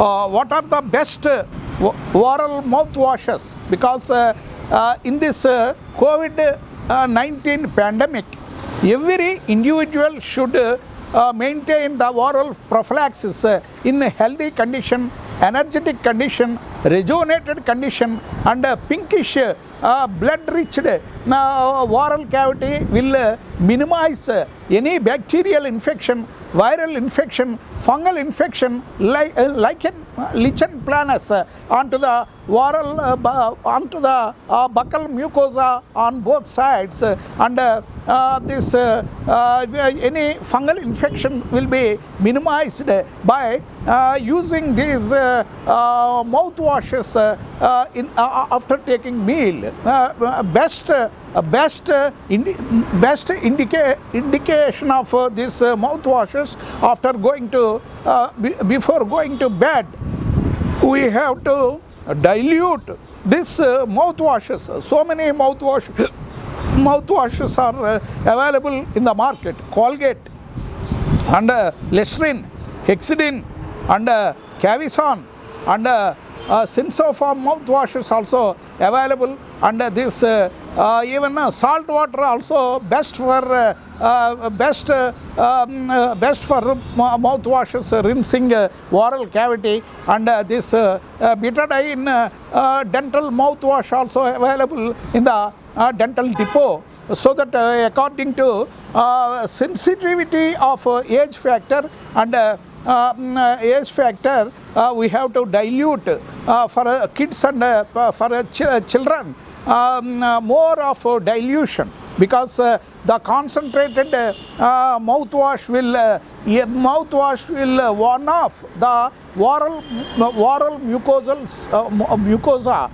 what are the best oral mouthwashes, because in this COVID-19 pandemic, every individual should maintain the oral prophylaxis in a healthy condition, energetic condition, rejuvenated condition, and pinkish blood-rich oral cavity will minimize any bacterial infection, viral infection, fungal infection, lichen planus onto the oral onto the buccal mucosa on both sides, and this any fungal infection will be minimized by using these mouthwashes after taking meal. Best indication of this mouthwashes after going to before going to bed, we have to dilute this mouthwashes. So many mouthwashes are available in the market. Colgate and Listerine, Hexidine and Cavison and Sinsoform mouthwashes also available, and this even salt water also best for mouthwashes rinsing oral cavity, and this betadine dental mouthwash also available in the dental depot, so that according to sensitivity of age factor and age factor, we have to dilute for kids and for children more of dilution, because the concentrated mouthwash will warn off the oral mucosa.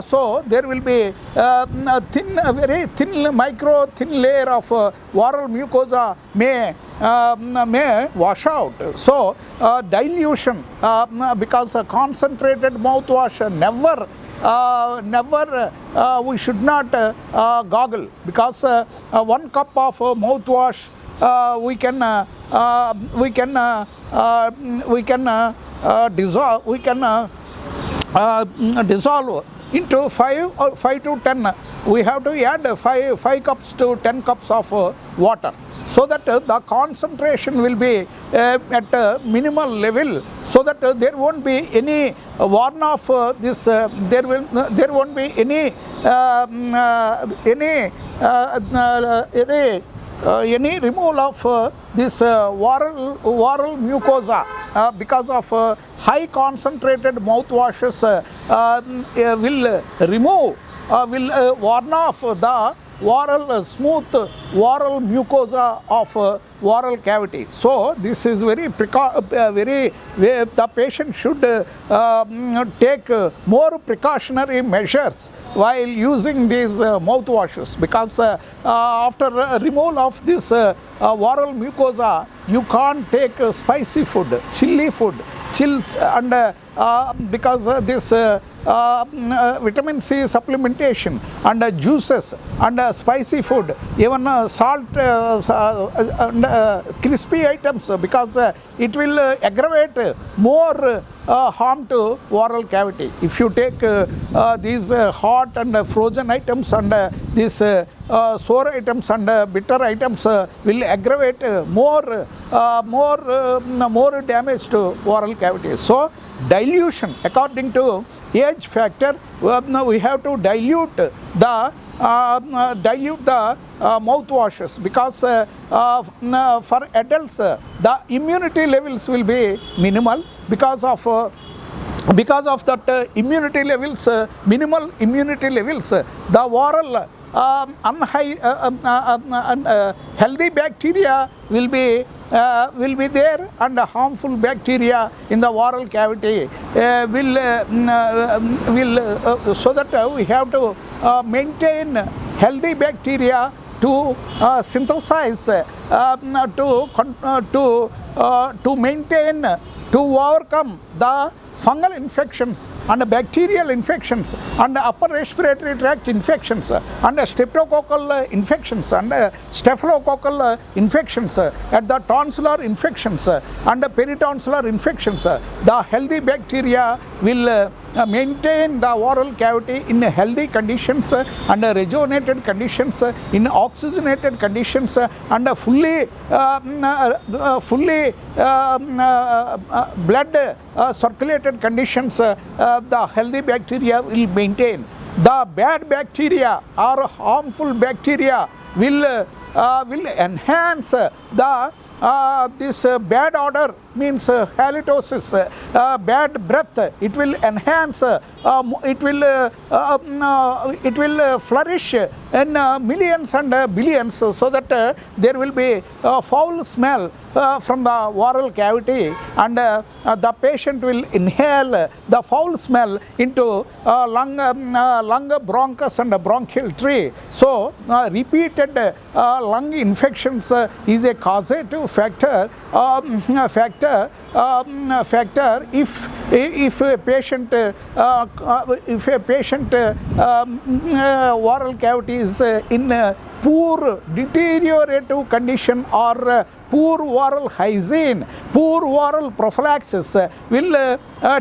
So there will be a very thin layer of oral mucosa may wash out. So dilution, because a concentrated mouthwash never we should not goggle, because 1 cup of mouthwash dissolve into 5 to 10. We have to add 5 cups to 10 cups of water, so that the concentration will be at a minimal level, so that there won't be any warn of this. There won't be any removal of this oral mucosa, because of high concentrated mouthwashes will warn off the smooth oral mucosa of oral cavity. So this is the patient should take more precautionary measures while using these mouthwashes, because after removal of this oral mucosa, you can't take spicy food, chilli food, chills, and because this vitamin C supplementation and juices and spicy food, even salt and crispy items, because it will aggravate more harm to oral cavity. If you take these hot and frozen items and these sour items and bitter items, will aggravate more damage to oral cavity. So dilution according to age factor, we have to dilute the mouthwashes, because for adults the immunity levels will be minimal, because of that minimal immunity levels, the oral healthy bacteria will be there, and harmful bacteria in the oral cavity so that we have to maintain healthy bacteria to synthesize, to maintain, to overcome the fungal infections and bacterial infections and upper respiratory tract infections and streptococcal infections and staphylococcal infections at the tonsillar infections and peritonsillar infections. The healthy bacteria will maintain the oral cavity in healthy conditions and rejuvenated conditions, in oxygenated conditions and fully blood circulated conditions. The healthy bacteria will maintain. The bad bacteria or harmful bacteria will enhance the this bad odor, means halitosis, bad breath. It will enhance, it will flourish in millions and billions, so that there will be foul smell from the oral cavity, and the patient will inhale the foul smell into lung bronchus and bronchial tree. So repeated lung infections is a causative factor if a patient oral cavity is in poor deteriorative condition or poor oral hygiene, poor oral prophylaxis will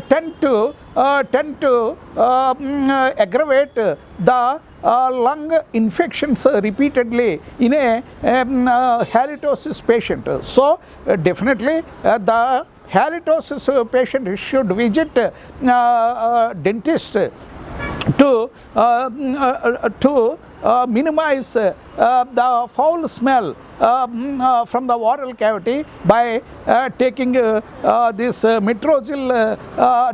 tend to aggravate the lung infections repeatedly in a halitosis patient. So definitely the halitosis patient should visit dentist to minimize the foul smell from the oral cavity by taking this Metrogyl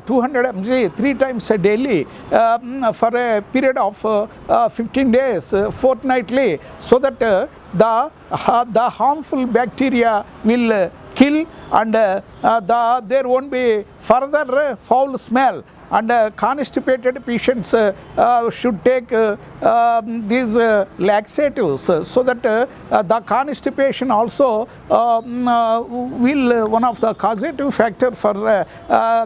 200 mg 3 times daily for a period of 15 days fortnightly, so that the harmful bacteria will kill, and there won't be further foul smell. And constipated patients should take these laxatives, so that the constipation also will one of the causative factor for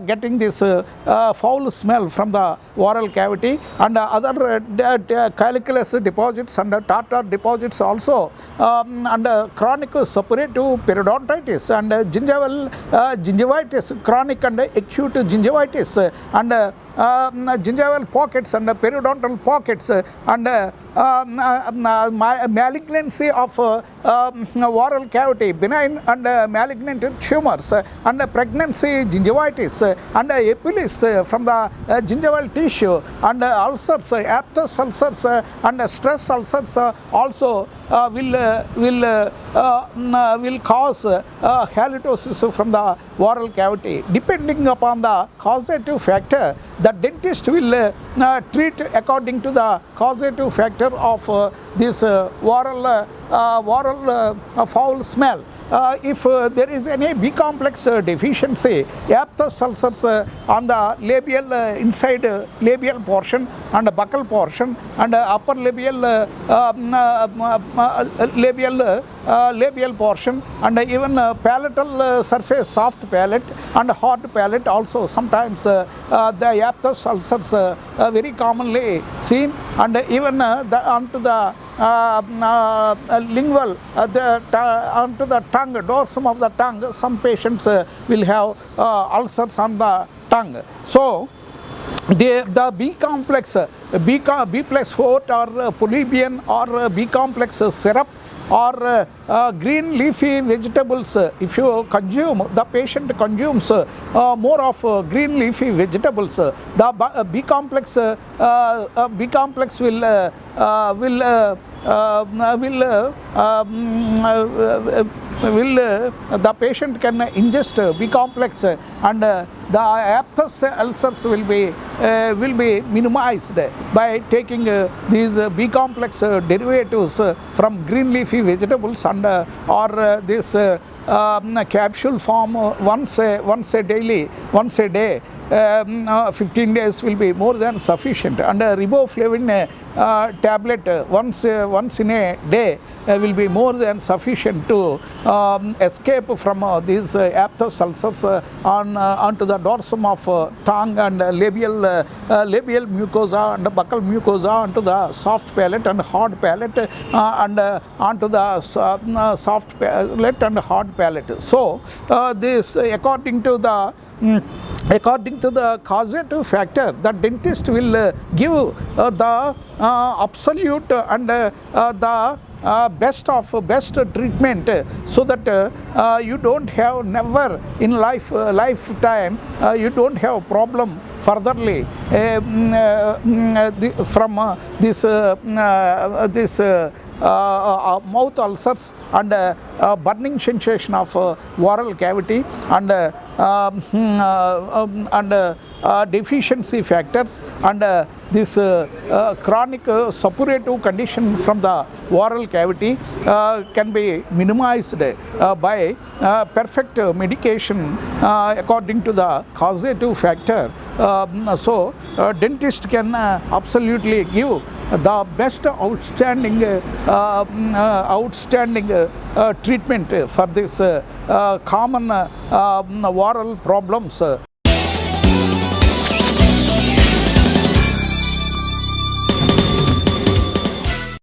getting this foul smell from the oral cavity, and other calculus deposits and tartar deposits also, and chronic suppurative periodontitis and gingivitis, chronic and acute gingivitis, and gingival pockets and periodontal pockets, and malignancy of oral cavity, benign and malignant tumors, and pregnancy gingivitis, and epilis from the gingival tissue, and ulcers, aphthous ulcers and stress ulcers also will cause halitosis from the oral cavity. Depending upon the causative factor, the dentist will treat according to the causative factor of this oral foul smell. If there is any B complex deficiency, aphthous ulcers on the labial inside labial portion and buccal portion and upper labial labial portion, and even palatal surface, soft palate and hard palate also sometimes the aphthous ulcers very commonly seen, and even onto the lingual, onto the tongue, dorsum of the tongue, some patients will have ulcers on the tongue. So the B complex, B plus 4 or polybian or B complex syrup or green leafy vegetables, if you consume, the patient consumes more of green leafy vegetables, the B complex the patient can ingest B complex, and the aphthous ulcers will be will be minimized by taking these B complex derivatives from green leafy vegetables and or this capsule form once a day. 15 days will be more than sufficient, and riboflavin tablet once in a day will be more than sufficient to escape from these aphthous ulcers onto the dorsum of tongue and labial mucosa and buccal mucosa, onto the soft palate and hard palate, and onto the soft palate and hard palate. So this according to the causative factor, the dentist will give the absolute and the best treatment, so that you don't have never in lifetime you don't have problem furtherly from this mouth ulcers and burning sensation of oral cavity and deficiency factors and this chronic suppurative condition from the oral cavity can be minimized by perfect medication according to the causative factor. So dentist can absolutely give the best outstanding treatment for this common oral problems.